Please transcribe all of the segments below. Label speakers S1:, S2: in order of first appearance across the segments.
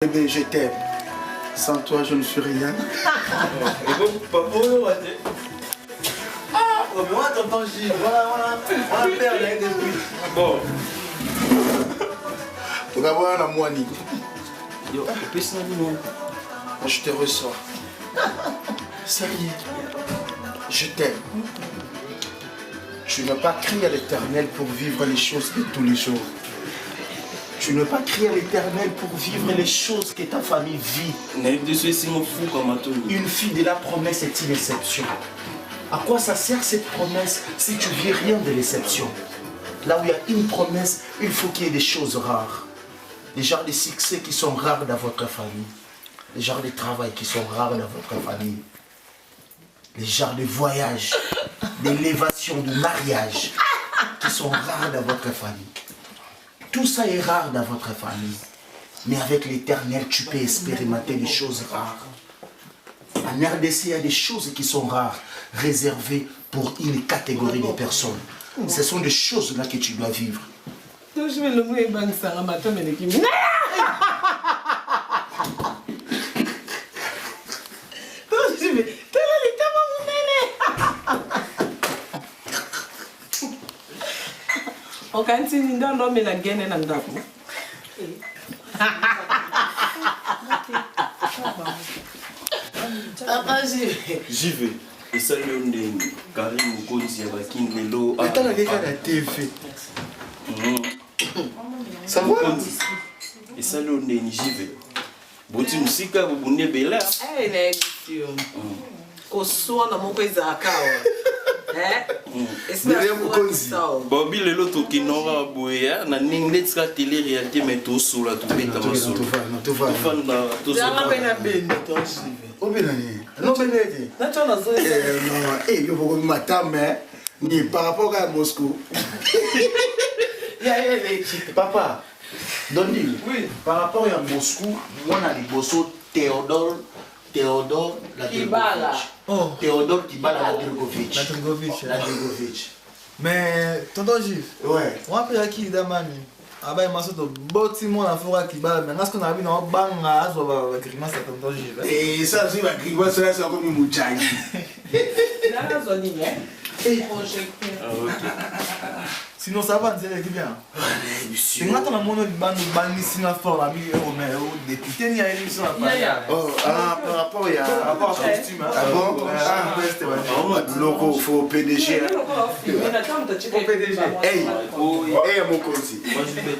S1: Bébé, je t'aime. Sans toi, je ne suis rien.
S2: Ah, mais moi, tonton Gilles, on a perdu avec des bruits.
S1: Bon. Tu vas voir la moine.
S2: Yo,
S1: Je te reçois. Sérieux. Je t'aime. Tu n'as pas crié à l'Éternel pour vivre les choses de tous les jours. Tu n'as pas crié à l'Éternel pour vivre les choses que ta famille vit. Une fille de la promesse est une exception. À quoi ça sert cette promesse si tu vis rien de l'exception? Là où il y a une promesse, il faut qu'il y ait des choses rares. Des genres de succès qui sont rares dans votre famille. Les genres de travail qui sont rares dans votre famille. Les genres de voyage, d'élévation, de mariage qui sont rares dans votre famille. Tout ça est rare dans votre famille. Mais avec l'Éternel, tu peux expérimenter des choses rares. En RDC, il y a des choses qui sont rares, réservées pour une catégorie de personnes. Ce sont des choses là que tu dois vivre.
S3: Je vais le mouiller bang ça matin mais qui on continue dans l'homme et la gaine et l'andap.
S2: J'y vais. Et ça, l'on est Karim Mokonzi, Abakin, Lelo.
S1: Attends, la TV. Ça va?
S2: Et ça, l'on est j'y vais. Boti musika, vous bonne bella.
S3: Eh, l'émission. Au soir, dans mon pays à Kao.
S2: Bobby Lelo Tokinora Boya, na Ningletska télé réalité, mais tout sous la tout bête à ma soul.
S1: Tu vas. Non, mais par rapport à Moscou. Papa, Dondi,
S3: oui.
S1: Par rapport à Moscou, moi, on a des bossos Théodore Ladrigovic.
S4: Oh.
S1: Théodore Ladrigovic.
S4: Ladrigovic. Mais, tonton Gilles,
S1: ouais.
S4: on a pris à qui Damani? Ah ben, il de bâtiment à Fora qui bat, mais est-ce qu'on a vu dans le bang à grimace à tonton Gilles?
S1: Et ça, c'est la grimace, c'est comme une mouchaille.
S4: Sinon, ça va, c'est bien. C'est quand on a mon band ici dans la forme, député, il y a une émission à
S1: Oh, par rapport à.
S4: Par rapport au costume.
S1: Ah bon? Ah, c'était logo, il faut PDG.
S3: Au PDG.
S1: Hey, mon conseil.
S2: Moi, je vais.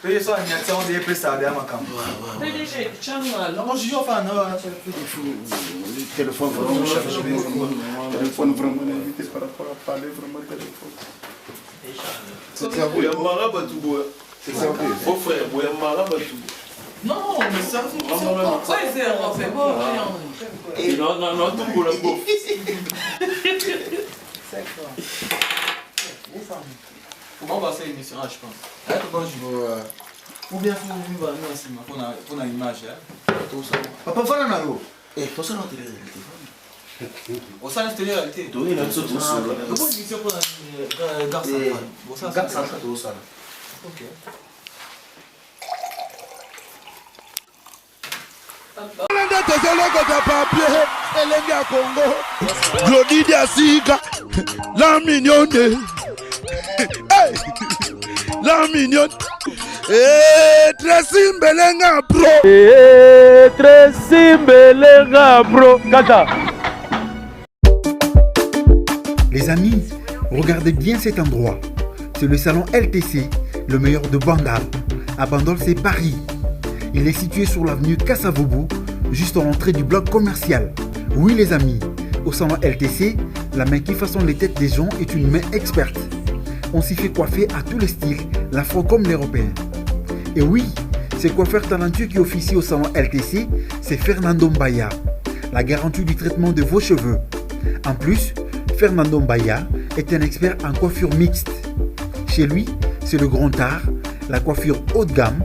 S4: PDG, ça, il y a un tiers de l'épaisseur derrière ma caméra.
S3: PDG, channel.
S4: Non, je suis enfin, non.
S1: Le téléphone, vraiment, le téléphone, vraiment, l'invité par rapport à parler, vraiment, le téléphone.
S2: C'est ça, vous, il y a Marabatou.
S1: C'est ça, oui.
S2: Vos frères, vous, il y a Marabatou.
S4: Non, mais ça,
S3: C'est bon.
S2: Non, tout pour la bouffe.
S3: C'est quoi?
S4: Comment on va faire l'émission, je pense. Ou bien faut vivre nous aussi, pour une image.
S1: Papa, voilà, Nalo. Eh, toi, ça, non, t'es là.
S4: Au sein de la réalité.
S2: Oui, là, tout ça.
S4: Comment une émission pour la gare centrale?
S1: Gare centrale, tout ça.
S4: Ok.
S5: Glody Diasiga, la mignonne, hey, la mignonne, Tracy Mbelenga Pro, Tracy Mbelenga Pro, Kata.
S6: Les amis, regardez bien cet endroit. C'est le salon LTC, le meilleur de Bandal. À Bandal, c'est Paris. Il est situé sur l'avenue Kassavoubou, juste à l'entrée du bloc commercial. Oui les amis, au salon LTC, la main qui façonne les têtes des gens est une main experte. On s'y fait coiffer à tous les styles, l'afro comme l'européen. Et oui, ce coiffeur talentueux qui officie au salon LTC, c'est Fernando Mbaya, la garantie du traitement de vos cheveux. En plus, Fernando Mbaya est un expert en coiffure mixte. Chez lui, c'est le grand art, la coiffure haut de gamme.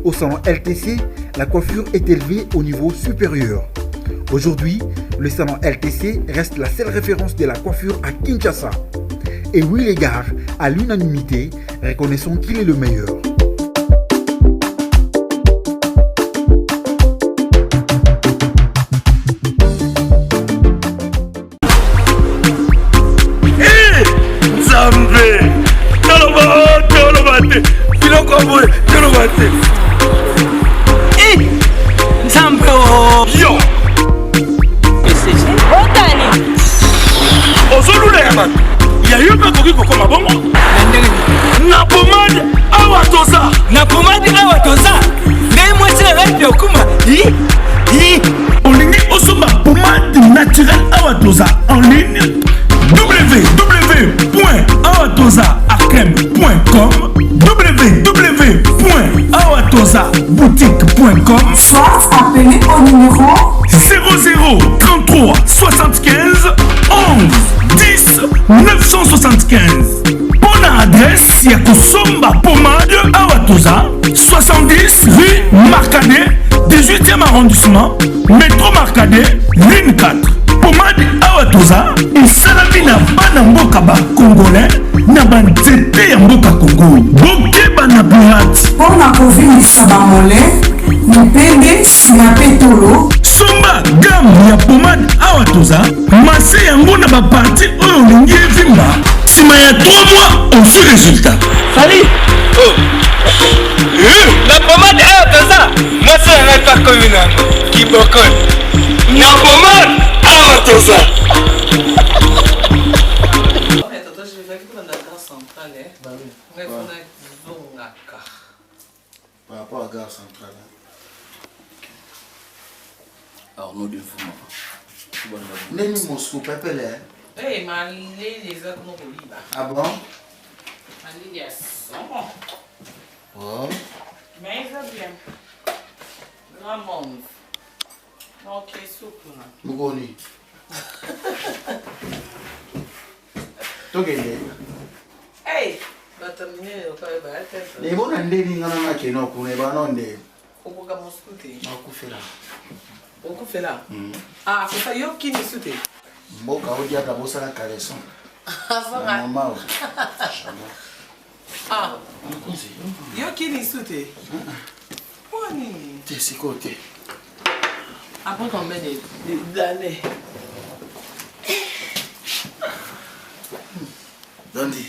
S6: Au salon LTC, la coiffure est élevée au niveau supérieur. Aujourd'hui, le salon LTC reste la seule référence de la coiffure à Kinshasa. Et oui les gars, à l'unanimité, reconnaissons qu'il est le meilleur.
S5: boye toloba te
S7: nzambe o
S5: yo
S7: otani
S5: ozolula ya bato ya yo mpe koki kokoma bongo na pomade awa toza
S7: na pomade awa toza ngai mwasi na ngai okuma
S5: olingi osomba pomade naturelle awa toza en ligne www.awatozaarkem.com www.awatozaboutique.com
S8: Soit appelé au numéro
S5: 00 33 75 11 10 975. Bonne adresse, Yakosomba Pomade Awatoza, 70 rue Marcadet, 18e arrondissement, métro Marcadet, ligne 4. Pomade Awatoza, Salami na bana mboka ba congolais, na banzete ya mboka Congo. Bokeba na pirate.
S8: pour la COVID Sabamole, Mipende, Sinapetolo,
S5: Somba gamme ya pomade Awatoza, masse yango na ba parti oyo olingi evimba. Sima ya 3 mois, on fait résultat.
S7: Salut na pomade awa toza mwasi na ngai pa komi nango kibokol na pomade awa toza
S1: Par rapport à la gare centrale.
S2: Arnaud de Fuma.
S1: Neni Moscou, pepele.
S3: Eh, ma les autres non liba.
S1: Ah bon?
S3: Ma yes.
S1: Oh.
S3: Mais ça bien. Grand monde. Ok, soupe là.
S1: Mugoni. Togende.
S3: Hey, batamine kwa ba tete.
S1: Ne bona ndeni ngana na keno kune ba no nde.
S3: Okoka moskuti.
S1: Makufela.
S3: Okufela. Ah, kwa yo kini sute.
S1: Mboka odia ka bosala kaleson.
S3: Azanga.
S1: Mama.
S3: Ah, yo kini sute. Wani.
S1: Tesikote.
S3: Après combien d'années?
S1: Dandy,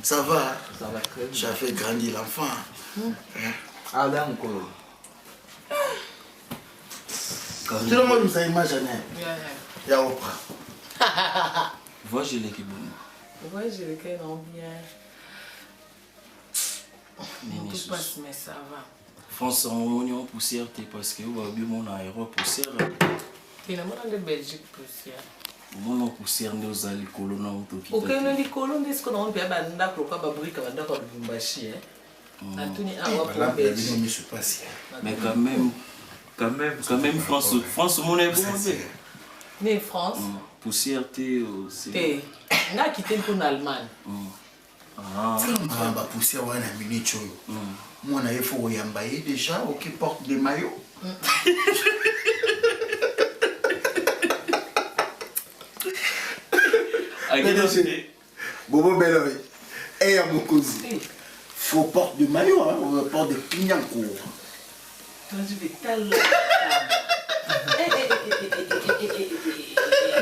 S1: ça va?
S4: Ça va très bien.
S1: J'ai fait grandir l'enfant.
S4: Ah, là encore.
S1: Tout le monde nous a imaginé. Il y a Oprah.
S2: Vois, j'ai l'équipe.
S3: Ouais, j'ai le cœur non bien. Tout passe, mais ça va.
S2: France en oignon poussière, parce que vous avez mon aéro poussière.
S3: Tu n'as pas de Belgique poussière.
S2: Mon poussière nous a les colons autour.
S3: Ok, nous les colons disent qu'on a un peu d'andak pour pas brique avec un bumbashi. A tout ni awa pour Belgique.
S2: Mais quand même, France, mon est bon.
S3: Mais France.
S2: Poussière, t'es aussi.
S3: On a quitté pour l'Allemagne.
S1: Ah, bah poussière, on a un minute. Moi, on a il faut y emballer déjà, ok, porte des maillots. Bobo Beloy, et à mon cousin. Faut porte de maillot, hein, on porte de pignancourt.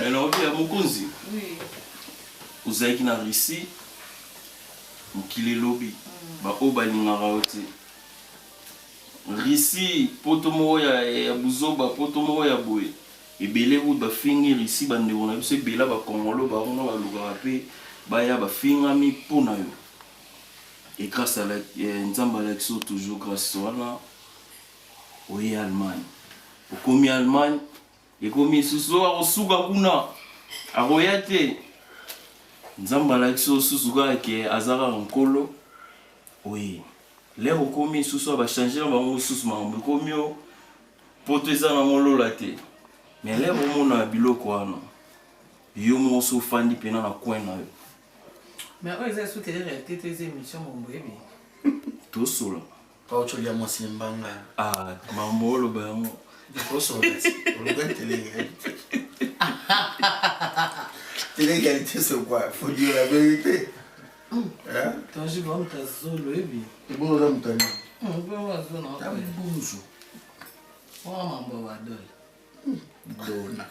S2: Mais l'envie à mon cousin.
S3: Oui.
S2: Vous avez qui n'a ici, ou qui est lobby, bah au balingara oti. Risi potomo ya buzoba potomo ya boye. Ebele ou ba fingi risi bande on a vu ce bela ba kongolo ba on ba luga pe ba ya ba finga mi pona yo. Et grâce à la nzamba l'action toujours grâce à la oui Allemagne. Au komi Allemagne et komi suso a osuga kuna a royate nzamba l'action susuga ke azara nkolo oui. Les recomis suso ba changer ba mo susu ma mo komio poteza na molo laté. Mais les moments na biloko wana yo mo so fandi pena na coin na yo.
S3: Mais on est sous télé réalité tes émissions mon bébé.
S2: Tout solo.
S1: Pas autre chose, moi c'est mbanga.
S2: Ah, mamolo ba mo.
S1: Tout solo. On regarde télé. Télé-réalité c'est quoi? Faut dire la vérité. Hein?
S3: Quand je vois ta zolo bébé.
S1: C'est bon là mon tani.
S3: On peut voir zolo na.
S1: Ta bonzo.
S3: On m'a ba dol.
S1: Dona.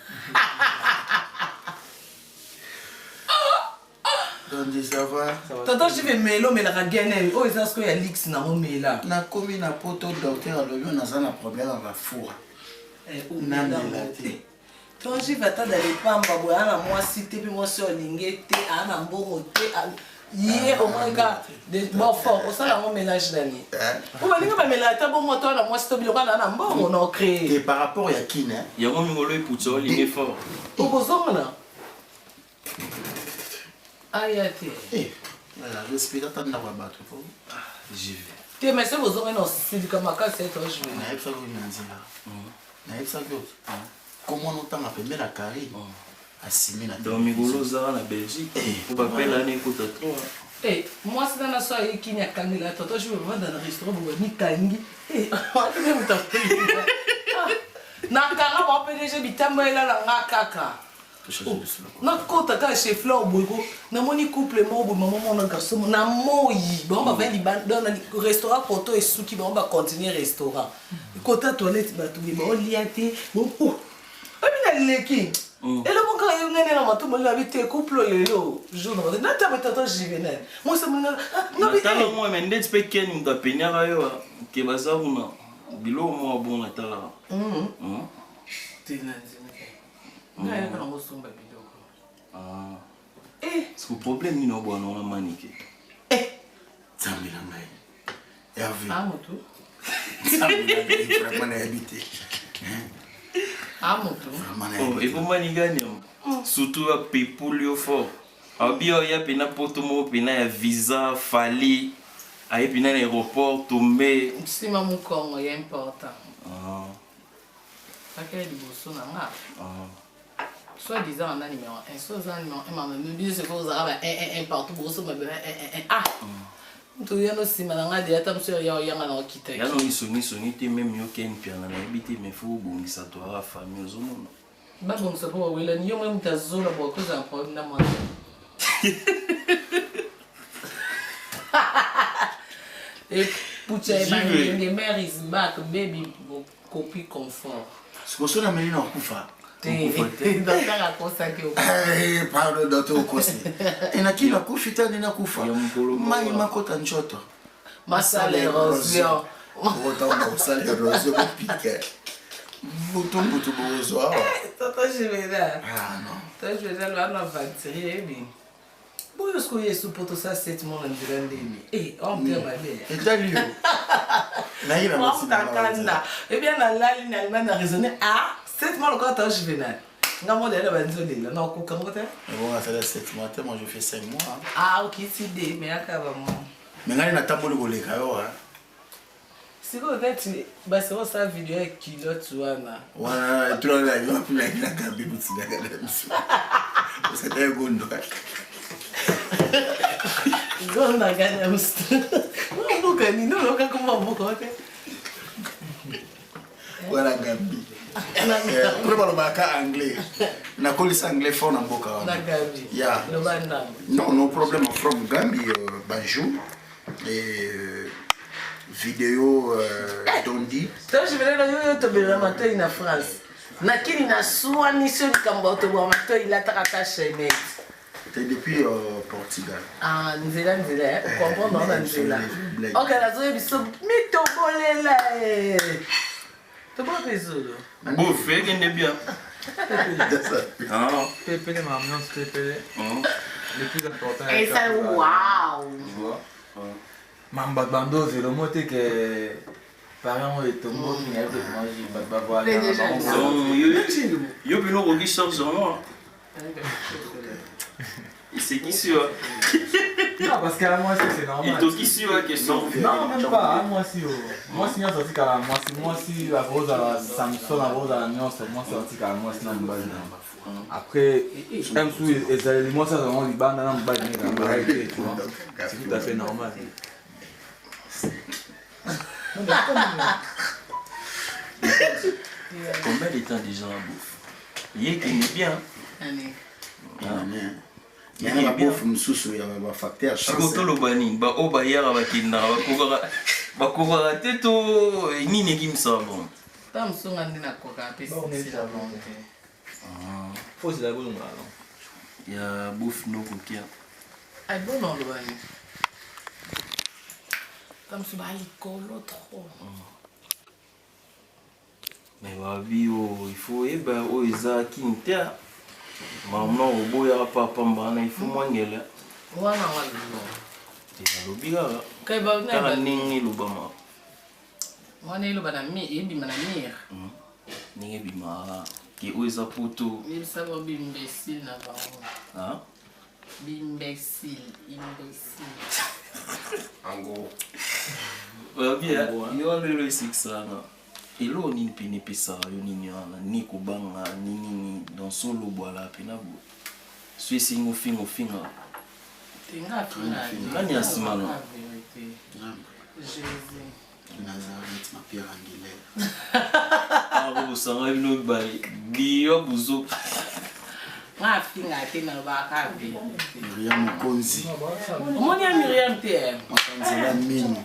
S1: Donc ça va.
S3: Tata je vais melo mais la gagner. Oh ça ce que y a lix na mo mela.
S1: Na komi na poto docteur alobi on a un problème avec la four.
S3: Nana lati. Toi je vais attendre les pamba boya na moi cité puis moi sur lingete ana mbongo te. Yé au moins ka de bon fort au ça la mo ménage d'année. Ou ba ninga ba mela ta bon moto na moi stop le na mbongo on créé.
S1: Et par rapport à qui né?
S2: Il y a un mingolo et putso lingé fort.
S3: Au bozongana. Ayate.
S1: Eh, voilà, j'espère que tu as battu.
S2: J'y vais.
S3: Tu mais c'est vos hommes non, c'est du kamaka c'est toi je vais.
S1: Na yebisa ko nyanzela. Na yebisa ko. Comment on t'a appelé la carré? Assimi na.
S2: Dans mingolo zara na Belgique. Pour pas payer l'année écoute trop.
S3: Eh, moi c'est dans la soirée qui n'y a kangela. Toi je vais vendre dans le restaurant pour ni kangi. Eh, on va même t'appeler. Na kanga moi PDG bitambo ela la ngakaka. Na kota ka chef là boyko na moni couple mo bo maman na garçon na moyi ba on va faire dans le restaurant poto et souki ba on va continuer restaurant kota toilette ba tout ba on liate bon oh abi na leki et le bon quand il ngene na matu mo la vite couple lelo jour na ta tata juvenile moi ça me na bi
S2: tala moi mais ndetse pe ken nga penya yo ke bazabuna bilo mo bon na tala
S3: tina ngai kana ngosumba bidoko
S2: c'est le problème ni no bwana na manike
S1: Zambila ngai Hervé
S3: moto
S1: Zambila ngai vraiment na habité
S3: moto
S2: et pour manigani surtout à pepulio fort abio ya pena poto mo pena ya visa fali aye pena l'aéroport tombé
S3: sima mukongo ya important akeli boso na nga soit disant en numéro 1, soit en numéro 1, mais le but c'est que vous avez un partout, vous avez un. Tu y a aussi maintenant des atomes sur y a un qui t'a.
S2: Ya no isoni te même yo ken piana na habité mais faut bongisa to la famille aux monde.
S3: Ba bon ça pour oui là ni yo même ta zone pour cause un problème na moi. Et pour tu les mères is back baby copie confort.
S1: Ce que ça na meni na kufa.
S3: Docteur a consacré au
S1: pardon docteur Kosi. Ina kila kufita nina kufa. Mai makota nchoto.
S3: Masala érosion.
S1: Ota una masala érosion pique. Butu bozo awa.
S3: Tata je vais là.
S1: Ah non.
S3: Tata je vais là na vantier bi. Boyo sko yesu poto sa 7 mois en dirandemi. Eh, on peut ma belle.
S1: Et dalio. Na ina
S3: Moi takanda. Eh bien na la ligne allemande a raisonné 7 mois encore Tata je vais là. Nga mo de la banzoli là na ko kango te.
S1: Bon, ça fait 7 mois, moi je fais 5 mois.
S3: Ah, OK, c'est des mais akaba mo.
S1: Mais ngani na tamboli koleka yo hein.
S3: Siko veti basi on sa vidéo avec culotte wana.
S1: Wana tu la yo pula ina gabi butsina gala biso. C'était gondo.
S3: Gonna gana mustu. No kani no ka kuma boko te.
S1: Wana gabi. Probablement maka anglais. Na kolisa anglais fort na mboka wana.
S3: Na gabi.
S1: Yeah.
S3: No banda.
S1: Non, no problem from Gambie Banjou et vidéo Dondi.
S3: Toi je vais là yo to bela matin na France. Na kini na swani sur kamba to bo matin il a attaché mais.
S1: C'est depuis Portugal.
S3: Ah, nzela comprendre na nzela. OK, la zo biso mito bolela. To bo pesolo.
S2: Bon, fait qu'il est bien. Ah,
S4: Pépé, ma ambiance pépé. Le plus important.
S3: Et ça, waouh!
S4: Tu vois? Mamba Bando, c'est le mot que. Par exemple, le tombeau qui n'a pas mangé.
S2: yo bino rogi charge sur moi. Il sait qui c'est.
S4: Non, parce qu'à moi, c'est normal.
S2: Il toque ici, ouais, question.
S4: Non, même pas, moi aussi. Moi, si on sortit qu'à moi, si la rose à Samson, la rose à Nyos, moi, sorti qu'à moi, sinon, je base. Après, même sous les éléments, ça, on les bandes, on base, tu vois. C'est tout à fait normal.
S2: Combien de temps déjà en bouffe? Il est bien.
S1: Il y a un bouffe mususu ya ba facteur
S2: Sikoto lobani ba oba yara bakinda bakokara te to nini kimsabo.
S3: Tam songa ndina koka pe c'est la
S4: Faut se la boule moi.
S2: Il y a bouffe no kokia.
S3: Ah bon, non, le bain. Comme si l'alcool trop.
S2: Mais babi, il faut eza kinta. Maman, au bout, il n'y a pas de il faut manger.
S3: Voilà,
S2: Lobiga.
S3: Kay ba na
S2: Kala ningi lubama.
S3: Wana ilo bana mi ebi mana mir.
S2: Ningi bima ki oza poto.
S3: Il savoir imbécile na ba.
S2: Hein?
S3: Imbécile.
S2: Ango. Bien, yo lelo isiksana. Elo ni pini pesa yo ni nyana ni kubanga ni dans son lobo ala penabu. Suis singo fingo. Nani asimano?
S3: Jésus.
S1: Nazareth, ma pierre angulaire.
S2: Ah, vous savez, nous bari. Bio buzo.
S3: Ma finga tena ba bi.
S1: Miriam Konzi.
S3: Omoni ya Miriam te.
S1: Makanzela mini.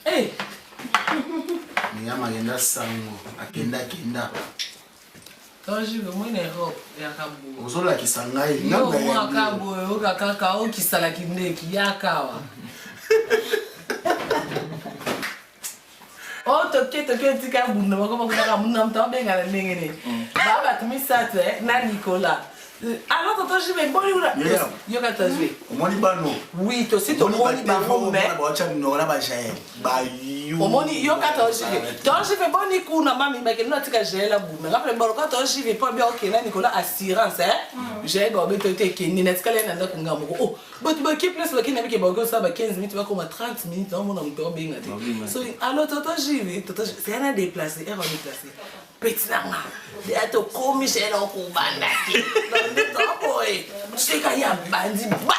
S3: Eh.
S1: Miriam agenda sango, akenda.
S3: Toji le mwana Europe ya kabu.
S1: Ozola kisangai
S3: ngamba ya. Yo kabu yo kaka o kisala kindeki yakawa. Oh, toke tika bunda bakoma kutaka muna mtu abenga na ndengene. Baba tumisate na Nicolas. Alors tonton je vais bon yo kata jouer.
S1: Omoni bano.
S3: Oui, to si to moni bango mais.
S1: Ba cha nora ba jaye. Ba yu.
S3: Omoni yo kata jouer. Donc je vais bon ni kuna mami ba ke no tika jaye la bouma. Après bon quand je vais pas bien OK na Nicolas assurance hein. J'ai go beto te kini na tika le na kunga moko. Oh, but ba ki plus ba ki na bi ke bogo ça ba 15 minutes ba koma 30 minutes on mona mto benga te. So alors tonton je vais c'est un déplacé, elle va déplacer. Petit nanga. De ato komi shela okubanda ki. Boy, c'est qu'il y a bandi ba.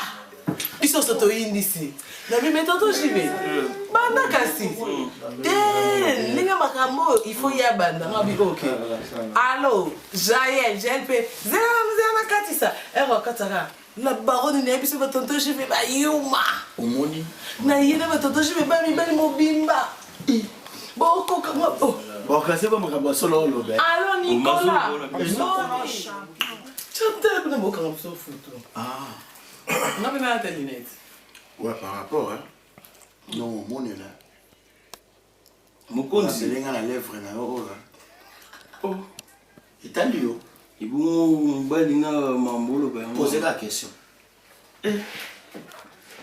S3: Ils sont sortis ici. Na mi metonto jibe. Banda kasi. Linga makambo, il faut y a banda. Ngabi OK. Allô, Jaël, GLP. Zena katisa. Ero kataka. La baronne ne biso metonto jibe ba yuma.
S1: Omoni.
S3: Na yena metonto jibe ba mi bali mobimba. Boko kama oh.
S1: Boko c'est pas makambo solo lo be.
S3: Allô Nicolas. Chante na boka ngam so photo.
S1: Ah.
S3: On a bien la lunette.
S1: Ouais, par rapport hein. Non, mon est là.
S2: Mokonzi
S1: lenga na lèvre na yo. Oh. Itali yo.
S2: Ibu balinga mambolo ba.
S1: Posez la question.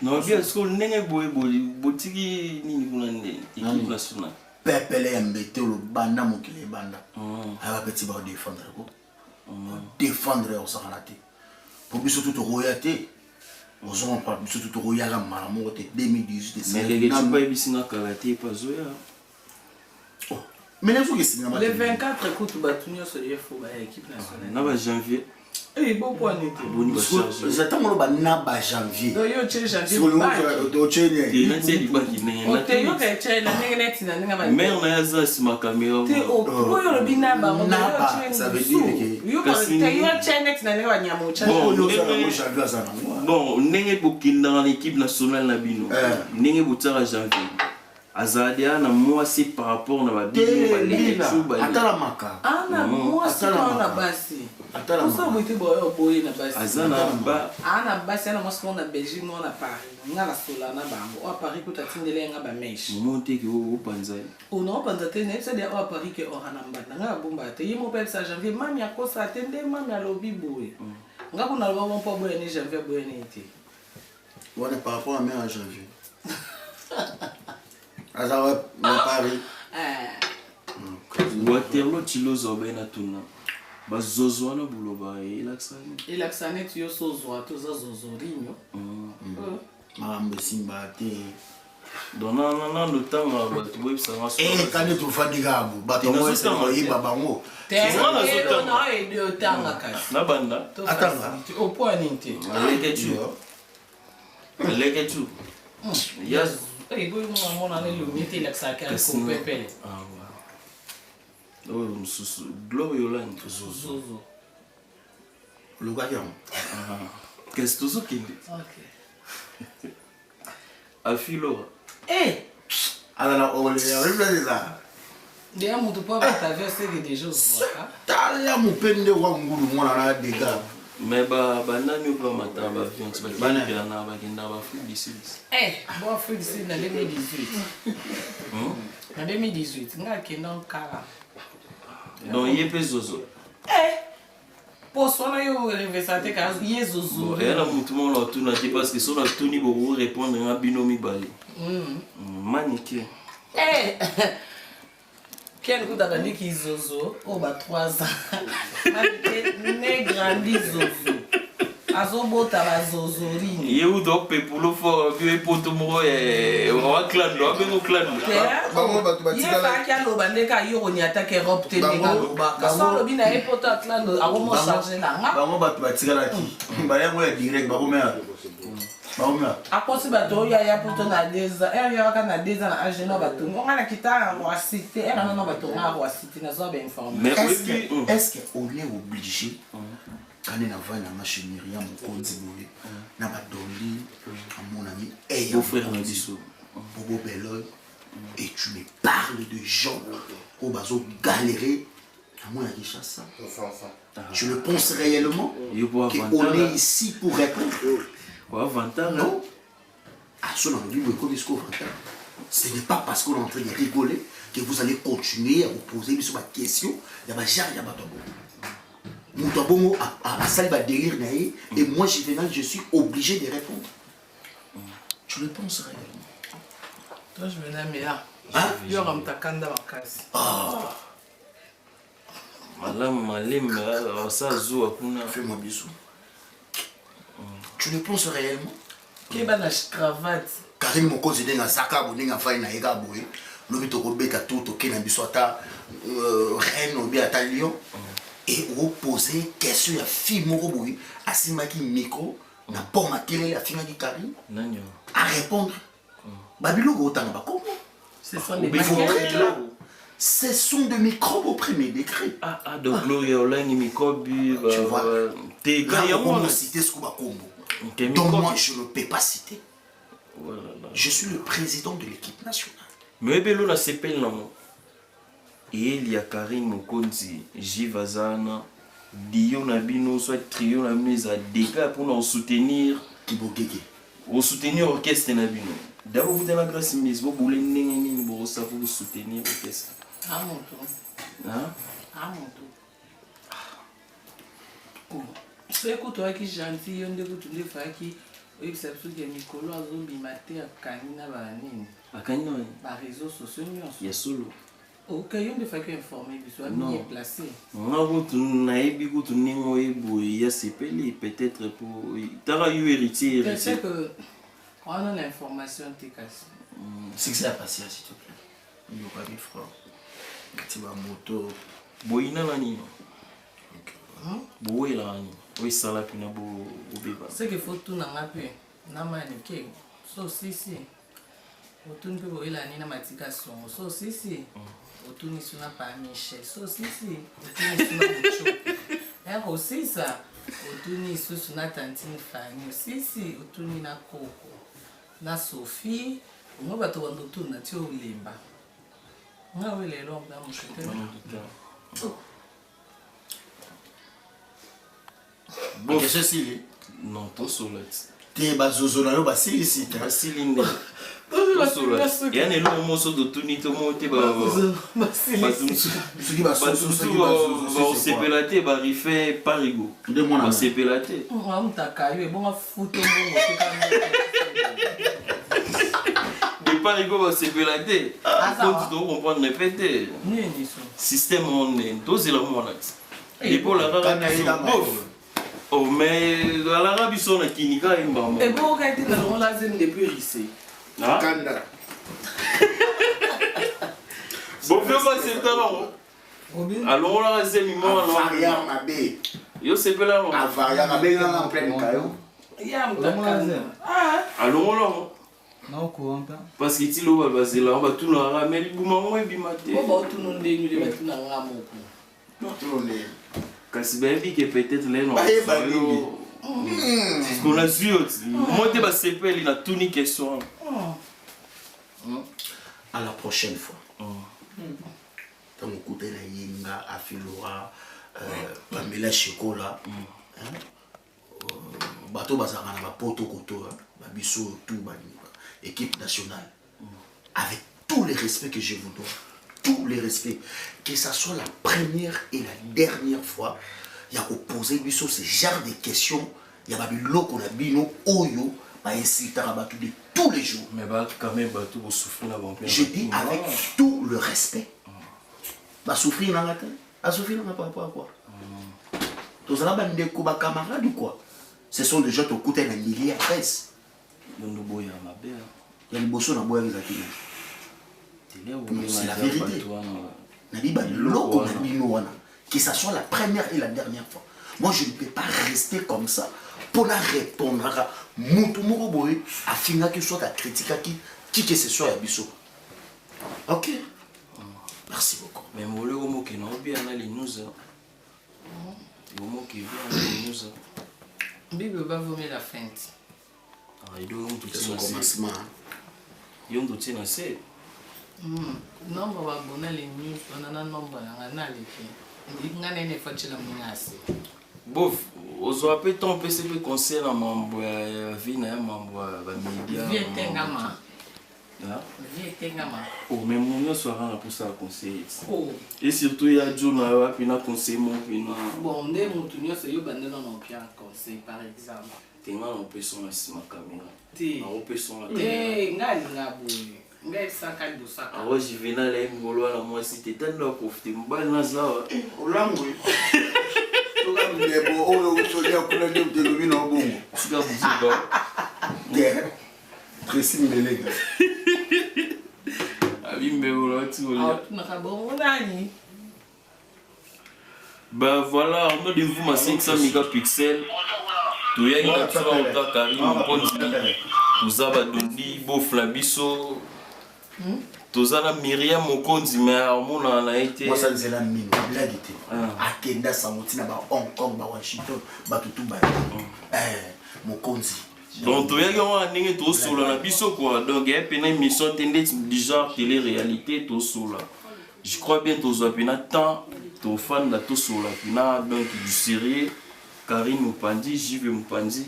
S2: Non, bien sûr, nenge boy botiki nini kuna nini équipe nationale.
S1: Pepele mbete lo banda mokile banda. Aba petit ba défendre ko. Défendre au Saranate. Pour biso tout royauté. Nous avons pas biso tout royauté la malamu te 2018
S2: mais les gars pas bisinga kalaté pas zoya.
S1: Oh, mais les jours
S3: le 24 écoute batunyo sur les fo ba équipe nationale.
S2: Na ba janvier.
S3: Eh bon point n'était.
S2: Boni ba charger.
S1: J'attends le ba na ba janvier.
S3: Do yo che janvier.
S1: Sur le do chene.
S2: Ti na ti ba ki ne.
S3: O te yo ke che na ngene na nga ba.
S2: Mais on a ça sur ma caméra.
S3: Te o yo le bina ba mo.
S1: Ça veut dire que
S3: yo ko te yo che next na nga ba nyamo cha.
S2: Bon, nenge bokinda en équipe nationale na bino. Nenge botara janvier. Azadia na moi c'est par rapport na ba bino ba lecture ba.
S1: Atala maka.
S3: Ah na moi c'est na basi.
S1: Atala maka.
S3: Ça boité boy na basi.
S2: Azana ba.
S3: Ah na basi na moi c'est na Belgique moi na Paris. Nga na sola na bango. O Paris ko tatindele nga ba mesh.
S2: Monte ke o panza.
S3: O non panza te ne c'est de o Paris ke o hanamba. Nga bomba te yimo pe sa janvier mami akosa atende mami alobi boy. Nga ko na lo bon po boy ni janvier boy ni été.
S1: Ouais par rapport à mai en janvier. Azawa na Paris.
S2: Waterloo tilozo bena tuna. Ba zozo na buloba ilaksane.
S3: Ilaksane tu yo sozo to za zozorinyo.
S1: Mambe simba te.
S2: Dona no tanga ba tu web sa maso.
S1: Kane tu fadiga bu. Ba to mo se ko yiba bango.
S3: Te no e de tanga kasi.
S2: Na banda.
S1: Atanga.
S3: O point ninte.
S2: Leke tu. Yes.
S3: Eh boy mo na le lumite ilaksaka ko pepe.
S2: Ah wa. Oh mususu globe yoland
S3: Zozo.
S1: Lugayon.
S2: Qu'est-ce que tu dis?
S3: OK.
S2: Afilo.
S3: Eh,
S1: Ala o le ya ça.
S3: de amutu pa ba ta verser des choses.
S1: Tala mupende wa ngulu mwana na dega.
S2: Mais banani ou pas matin avion, tu vas dire en Afrique du Sud.
S3: Bon, Afrique du Sud en 2018. En 2018, on a qui non cara.
S2: Non, il y a pas zozo.
S3: Pour son ayo reversate car il est zozo.
S2: Et là tout le monde là tourne parce que son tout ni beaucoup répondre à binomi bali. Maniqué.
S3: Quel coup d'abandon qui zozo, oh bah 3 ans. Ne grandi zozo. Azobo taba zozori.
S2: Il où donc pour le fort bien pour tout moi on clan là ben au clan.
S3: Il va qu'il lo bande ka yo ni attaque Europe te ninga loba. Kaso lo bina e poto clan a vraiment charger là.
S1: Bango batu batikala ki. Baya mo ya direct ba komea.
S3: Akosi bato ya poto na deza. Ya ka na deza na ageno bato. On a kita wa cité, era na bato na wa cité na zo ben informé.
S2: Mais
S1: est-ce qu'on est obligé quand on a une machinerie à mon compte na badoli à mon ami et
S2: mon frère m'a dit ça.
S1: Bobo Belloy et tu me parles de gens au bazo galérer à mon ami ça. Tu le penses réellement qu'on est ici pour répondre? Non. À ce ce n'est pas parce qu'on est en train de rigoler que vous allez continuer à vous poser sur ma question. Il y a ma chère, il y a ma tombe. À salle va délire et moi je suis obligé de répondre. Tu le penses réellement?
S3: Toi je venais mais là. Yo ram ta kanda bakasi.
S2: Madame ça zo akuna.
S1: Fais-moi bisou. Tu le penses réellement?
S3: Keba na cravate.
S1: Karim Mokozi denga saka bonenga fai na ega boye. Lobi to kobeta tout to kena biso ata reine obi ata lion. Et vous posez question à fille moko boye asimaki micro na poma kelele la fille qui Karim.
S2: Nanyo.
S1: À répondre. Babiloko otanga ba comment?
S3: Ce sont des microbes.
S1: Ce sont des microbes au premier degré.
S2: Donc l'Oriola ni microbes. Tu
S1: vois.
S2: T'es
S1: comment citer ce qu'on va combo. Donc moi je ne peux pas citer. Je suis le président de l'équipe nationale.
S2: Mais bello la CPL non. Et il y a Karim Mokonzi, Jivazana, Dio Nabino, soit trio na mise à dégâts pour nous soutenir.
S1: Kibogege.
S2: Au soutenir orchestre Nabino. D'abord vous avez la grâce mise, vous voulez n'enni pour ça pour soutenir orchestre.
S3: À mon tour. À mon tour. C'est que toi qui gentil, on dégoûte les fois qui oui, c'est sûr que Nicolas a zombie maté à Kanina Banine.
S2: À Kanina?
S3: Par réseaux sociaux.
S2: Il y a solo.
S3: Ok, il y a des fois qui informé, il soit bien placé.
S2: On a vu tout il y a CPL peut-être pour. Tu as eu héritier.
S3: Je sais que quand on a l'information, tu es cassé.
S1: C'est que c'est la patience, s'il te plaît. Il n'y a pas de frère. Tu vas moto.
S2: Boina Nani. Boina Nani. Oui, ça là, puis on a
S3: c'est qu'il faut tout dans la paix. Na manique. So si. Tout ne peut pas la ni na matikation. So si. Tout ni sur na pas Michel. So si. Tout ni sur na Mucho. Et aussi ça. Tout ni sur na tantine Fanny. Si. Tout ni na Coco. Na Sophie. Moi ba to wando tout na tio limba. Na we le long na Mucho.
S1: Bon, qu'est-ce que c'est?
S2: Non, tout solide.
S1: T'es bazozo na yo basili
S2: basilinde. Tout solide. Il y a des longs morceaux de tout ni tout monter basili.
S1: Ce qui va
S2: s'épelater, bah rifer parigo. Bah s'épelater.
S3: On t'a caillé, bon foutre
S2: de parigo va s'épelater. Quand tu dois comprendre répéter. Système on est dosé la monnaie. Et pour la rare. Oh, mais à l'Arabie Saoudite, il y a une maman.
S3: Et bon, quand tu es dans la zone de Périssé.
S1: Kanda.
S2: Bon, fais pas cette talent. Alors, on a zémi moi.
S1: Avaria Mabé.
S2: Yo c'est pas là.
S1: Avaria Mabé en plein caillou.
S2: Alors, on l'a.
S4: Non, courant.
S2: Parce que tu l'as basé là, on va tout le ramener. Mais il m'a dit,
S3: on va tout le monde dénuler, mais tout le monde ramener.
S1: Tout le monde.
S2: Kasi baby que peut-être les non. C'est ce qu'on a su. Moi tu vas s'épelle il a tout ni question.
S1: À la prochaine fois. Dans mon côté la Yinga, Afilora, Pamela Chocolat. bato bazanga na poto koto ba biso tout ba équipe nationale avec tous les respects que je vous donne, tous les respects, que ça soit la première et la dernière fois, il y a opposé biso ce genre de questions, il y a biloko na bino oyo ba insulter bato de tous les jours.
S2: Mais bah quand même bato vous souffrir là bon.
S1: Je dis avec tout le respect. Ba souffrir na ngata, a souffrir na par rapport à quoi? Tous ça ba ndeko ba camarades ou quoi? Ce sont des gens qui coûtent un milliard presse.
S2: Yondo boya ma belle.
S1: Il y a des bossons dans boya exactement. C'est la vérité. Que ça soit la première et la dernière fois. Moi, je ne peux pas rester comme ça pour la répondre à Moutoumoro Boy, à finir que ce soit la critique à qui que ce soit à Bissot. Ok. Merci beaucoup.
S2: Mais moi, le mot qui n'a bien les news. Le mot qui vient les news.
S3: Bible va vomir la feinte.
S2: Ah, il doit tout
S1: c'est son commencement.
S2: Il y a un doutier dans c'est.
S3: Nombre d'abonnés les news, on a un nombre
S2: bof, aux appels ton PCP conseil à membre vie na membre média. Oh mais mon soir pour ça conseil. Et surtout il y a John à pina conseil mon pina.
S3: Bon, on est montunio c'est yo bandé dans mon bien conseil par exemple.
S2: Tenga on peut son ma caméra. On peut son la
S3: caméra. Ngai saka do saka.
S2: Ah ouais, je viens là ngolo la moi si t'es tellement profiter mbal na ça.
S1: Olango. Toka ndebo o sodia kuna ndio delobi na bongo.
S2: Sika buzuka.
S1: Yeah. Précis melega.
S2: Abimbe ola tu ola.
S3: Na kabon nani.
S2: Bah voilà, on a de vous ma 500 mégapixels. Tu y a une autre Karim Ponzi. Vous avez donné beau flabiso. Tozana Myriam Mokonzi mais on a été
S1: moi ça c'est la mine blague était akenda samoti na ba Hong Kong ba Washington ba tutu ba Mokonzi
S2: donc tu y a un ndenge to solo na biso quoi donc il y a une émission tendance du genre télé-réalité to solo je crois bien to pena temps to fan la to solo pena donc du sérieux Karine Mupandi JV Mupandi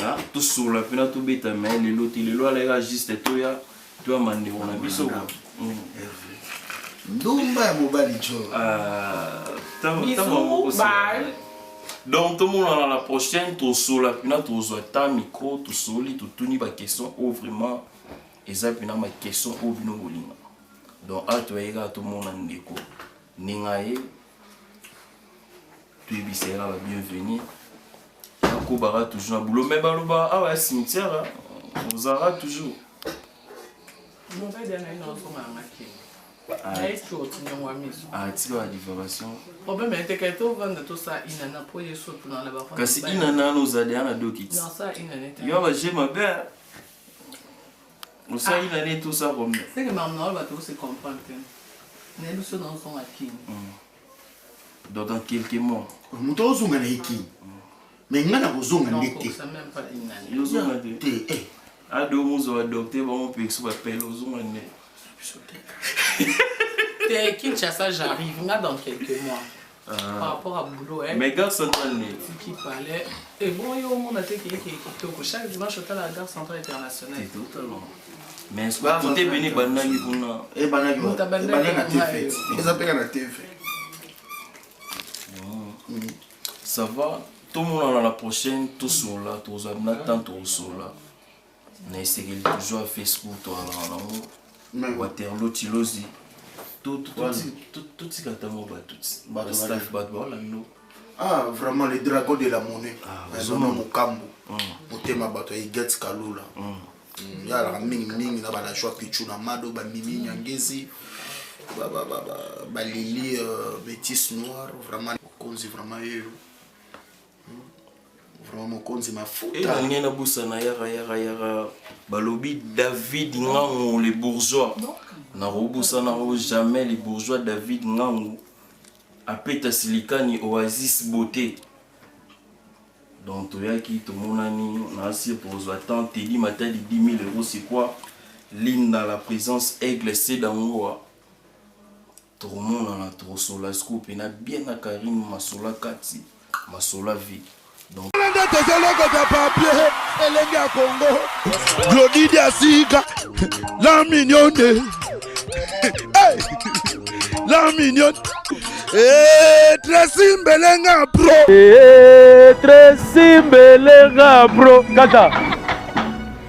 S2: ah to solo pena to beta mais les lots là juste to ya tu as mandé mon ami so
S1: Ndumba mobali jo
S2: donc tout le monde à la prochaine tout solo la pina tout ta micro tout soli tout tuni ba question ou vraiment eza pina ma question ou vino bolinga donc à toi ega tout le monde ndeko ningaye tu bisera la bienvenue ko bara toujours na boulot mais baloba ah ouais cimetière vous aura toujours.
S3: Non, pas de
S2: tu as différence.
S3: Problème est que tu vends tout ça, il n'en a pas eu sur dans la barre.
S2: Parce qu'il n'en a nous a déjà deux kits.
S3: Non, ça, il n'en est pas.
S2: Il va j'ai ma belle. On sait il en est tout ça comme.
S3: C'est que maintenant, va tout se comprendre. Nous sommes dans son acquis.
S2: Donc dans quelques mois.
S1: Nous tous on a écrit. Mais nous avons besoin de l'été.
S3: Ça même pas une année.
S2: Nous avons d'été. À deux mois on a adopté bon peut que ça appelle aux hommes année.
S3: T'es Kinshasa, j'arrive là dans quelques mois. Par rapport à boulot,
S2: mais gare centrale
S3: qui parlait et bon yo monde a été qui chaque dimanche à la gare centrale internationale.
S2: Totalement. Mais est-ce que côté Béni Banagi kuna
S1: et Banagi na TV. Ils appellent la TV.
S2: Ça va, tout le monde à la prochaine, tout sur là, tout ça, maintenant tout sur là. N'essayez toujours à Facebook, toi là, Waterloo, Tilosi. Tout ce que tu as tout staff
S1: ah vraiment les dragons de la monnaie vraiment Mokambo motema bato ya Gets Kalula ya la mingi na bala choix pichu na mado ba mimi nyangezi ba lili métis noir vraiment konzi vraiment vraiment Mokonzi mafuta
S2: et on na busa na yara balobi David Ngango les bourgeois na robusa na jamais les bourgeois David Ngango apeta silikani Oasis beauté donc tu as qui tout mon ami na si pour attendre Teddy matin de 10 000 euros c'est quoi ligne dans la présence aigle c'est dans moi tout le monde a trop sola scoop et na bien na Karim Masola Kati Masola vie donc
S9: nde tosolokota papier elenge ya Congo Glodidi Asika la mignonne hey. La mignonne Tracy Mbelenga bro
S7: Tracy Mbelenga bro kata